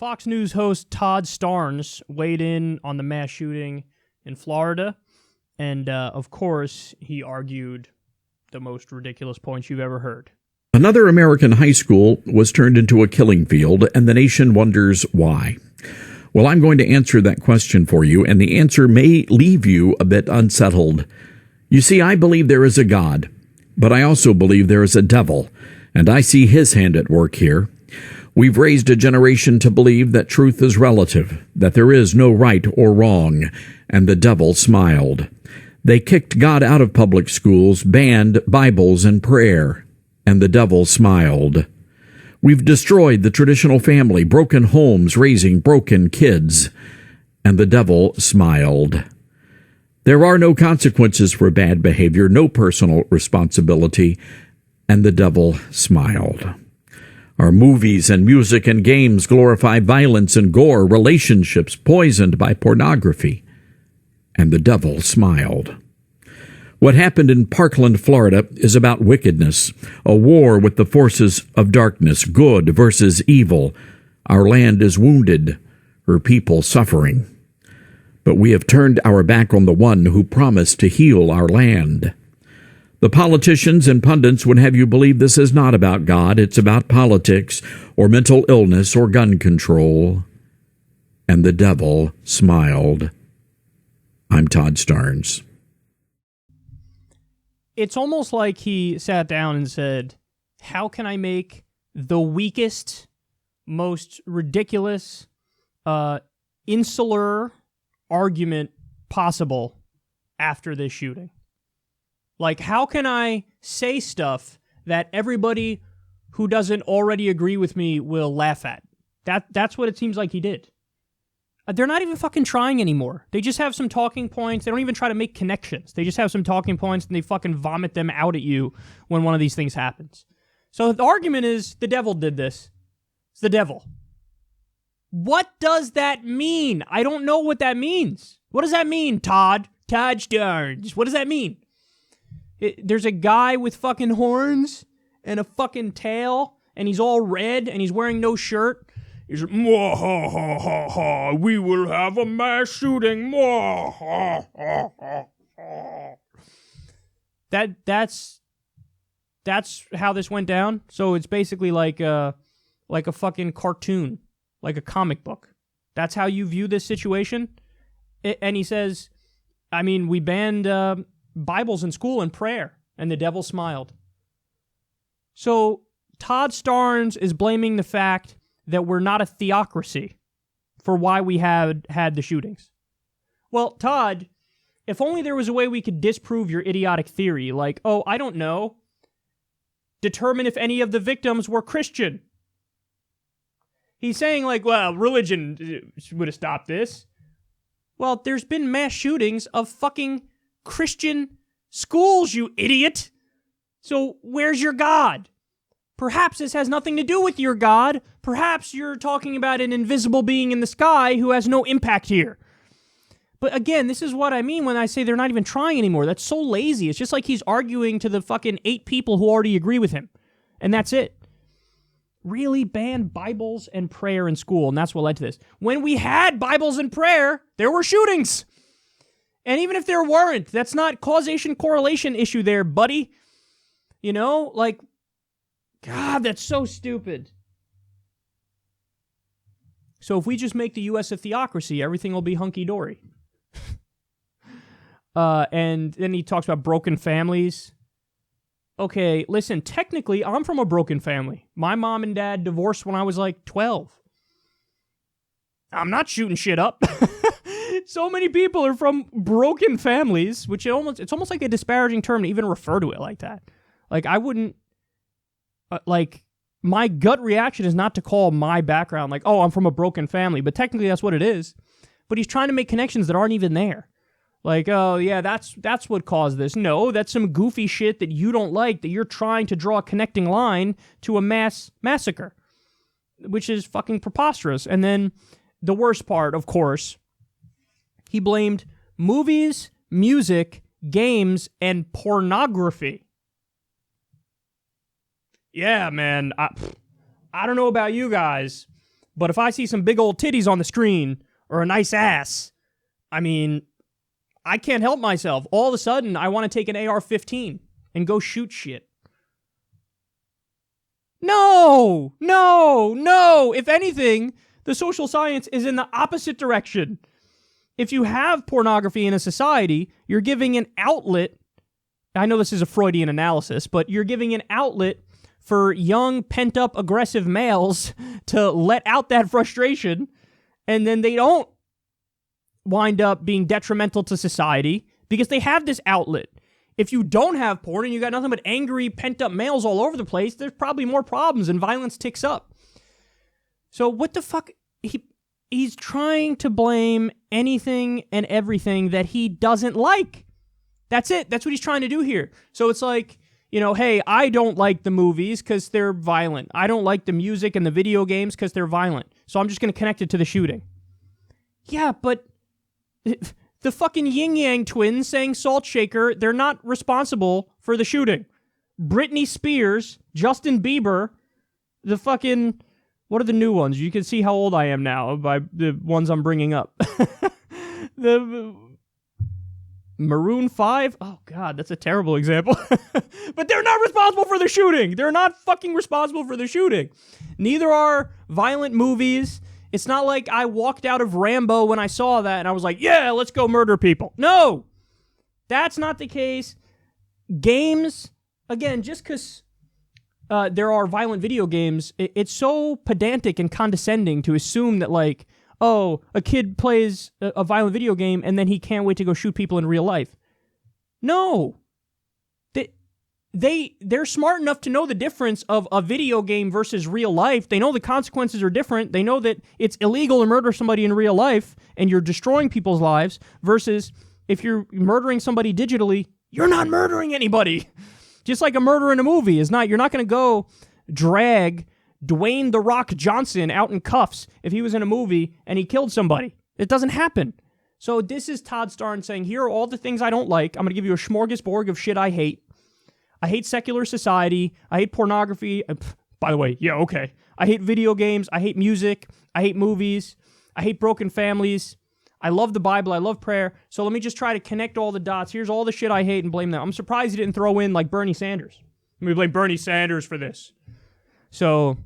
Fox News host Todd Starnes weighed in on the mass shooting in Florida, and of course, he argued the most ridiculous points you've ever heard. Another American high school was turned into a killing field, and the nation wonders why. Well, I'm going to answer that question for you, and the answer may leave you a bit unsettled. You see, I believe there is a God, but I also believe there is a devil, and I see his hand at work here. We've raised a generation to believe that truth is relative, that there is no right or wrong, and the devil smiled. They kicked God out of public schools, banned Bibles and prayer, and the devil smiled. We've destroyed the traditional family, broken homes, raising broken kids, and the devil smiled. There are no consequences for bad behavior, no personal responsibility, and the devil smiled. Our movies and music and games glorify violence and gore, relationships poisoned by pornography, and the devil smiled. What happened in Parkland, Florida, is about wickedness, a war with the forces of darkness, good versus evil. Our land is wounded, her people suffering. But we have turned our back on the one who promised to heal our land. The politicians and pundits would have you believe this is not about God, it's about politics or mental illness or gun control. And the devil smiled. I'm Todd Starnes. It's almost like he sat down and said, how can I make the weakest, most ridiculous, insular argument possible after this shooting? Like, how can I say stuff that everybody who doesn't already agree with me will laugh at? That's what it seems like he did. They're not even fucking trying anymore. They just have some talking points. They don't even try to make connections. They just have some talking points and they fucking vomit them out at you when one of these things happens. So the argument is the devil did this. It's the devil. What does that mean? I don't know what that means. What does that mean, Todd? Todd Starnes. What does that mean? There's a guy with fucking horns and a fucking tail, and he's all red, and he's wearing no shirt. He's like, mwah, ha, ha, ha, ha. We will have a mass shooting. Mwah, ha, ha, ha, ha. That's how this went down. So it's basically like a fucking cartoon, like a comic book. That's how you view this situation. And he says, I mean, we banned Bibles in school and prayer, and the devil smiled. So Todd Starnes is blaming the fact that we're not a theocracy for why we had the shootings. Well, Todd, if only there was a way we could disprove your idiotic theory, like, oh, I don't know, determine if any of the victims were Christian. He's saying, like, well, religion would have stopped this. Well, there's been mass shootings of fucking Christian schools, you idiot. So where's your God? Perhaps this has nothing to do with your God. Perhaps you're talking about an invisible being in the sky who has no impact here. But again, this is what I mean when I say they're not even trying anymore. That's so lazy. It's just like he's arguing to the fucking 8 people who already agree with him. And that's it. Really ban Bibles and prayer in school, and that's what led to this. When we had Bibles and prayer, there were shootings. And even if there weren't, that's not causation correlation issue there, buddy. You know, like, God, that's so stupid. So if we just make the U.S. a theocracy, everything will be hunky-dory. And then he talks about broken families. Okay, listen, technically, I'm from a broken family. My mom and dad divorced when I was like 12. I'm not shooting shit up. So many people are from broken families, which it's almost like a disparaging term to even refer to it like that. Like, I wouldn't, my gut reaction is not to call my background like, oh, I'm from a broken family, but technically that's what it is. But he's trying to make connections that aren't even there. Like, oh, yeah, that's what caused this. No, that's some goofy shit that you don't like, that you're trying to draw a connecting line to a mass massacre, which is fucking preposterous. And then the worst part, of course, he blamed movies, music, games, and pornography. Yeah, man, I don't know about you guys, But if I see some big old titties on the screen or a nice ass, I mean, I can't help myself. All of a sudden, I want to take an AR-15 and go shoot shit. No! If anything, the social science is in the opposite direction. If you have pornography in a society, you're giving an outlet. I know this is a Freudian analysis, but you're giving an outlet for young, pent-up, aggressive males to let out that frustration, and then they don't wind up being detrimental to society because they have this outlet. If you don't have porn and you got nothing but angry, pent-up males all over the place, there's probably more problems and violence ticks up. So what the fuck? He's trying to blame anything and everything that he doesn't like. That's it. That's what he's trying to do here. So it's like, hey, I don't like the movies because they're violent. I don't like the music and the video games because they're violent. So I'm just going to connect it to the shooting. Yeah, but the fucking Yin Yang twins saying Salt Shaker, they're not responsible for the shooting. Britney Spears, Justin Bieber, the fucking... What are the new ones? You can see how old I am now by the ones I'm bringing up. The Maroon 5? Oh, God, that's a terrible example. But they're not responsible for the shooting. They're not fucking responsible for the shooting. Neither are violent movies. It's not like I walked out of Rambo when I saw that and I was like, yeah, let's go murder people. No, that's not the case. Games, again, just because there are violent video games, it's so pedantic and condescending to assume that, like, oh, a kid plays a violent video game and then he can't wait to go shoot people in real life. No. They're smart enough to know the difference of a video game versus real life. They know the consequences are different. They know that it's illegal to murder somebody in real life and you're destroying people's lives versus if you're murdering somebody digitally, you're not murdering anybody. Just like a murder in a movie is not. You're not going to go drag Dwayne "The Rock" Johnson out in cuffs if he was in a movie and he killed somebody. It doesn't happen. So this is Todd Starnes saying, here are all the things I don't like. I'm going to give you a smorgasbord of shit I hate. I hate secular society. I hate pornography. By the way, yeah, okay. I hate video games. I hate music. I hate movies. I hate broken families. I love the Bible. I love prayer. So let me just try to connect all the dots. Here's all the shit I hate and blame them. I'm surprised he didn't throw in like Bernie Sanders. Let me blame Bernie Sanders for this. So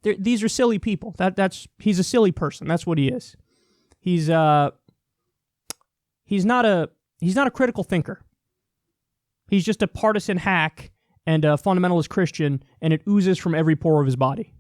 these are silly people. He's a silly person. That's what he is. He's not a critical thinker. He's just a partisan hack and a fundamentalist Christian, and it oozes from every pore of his body.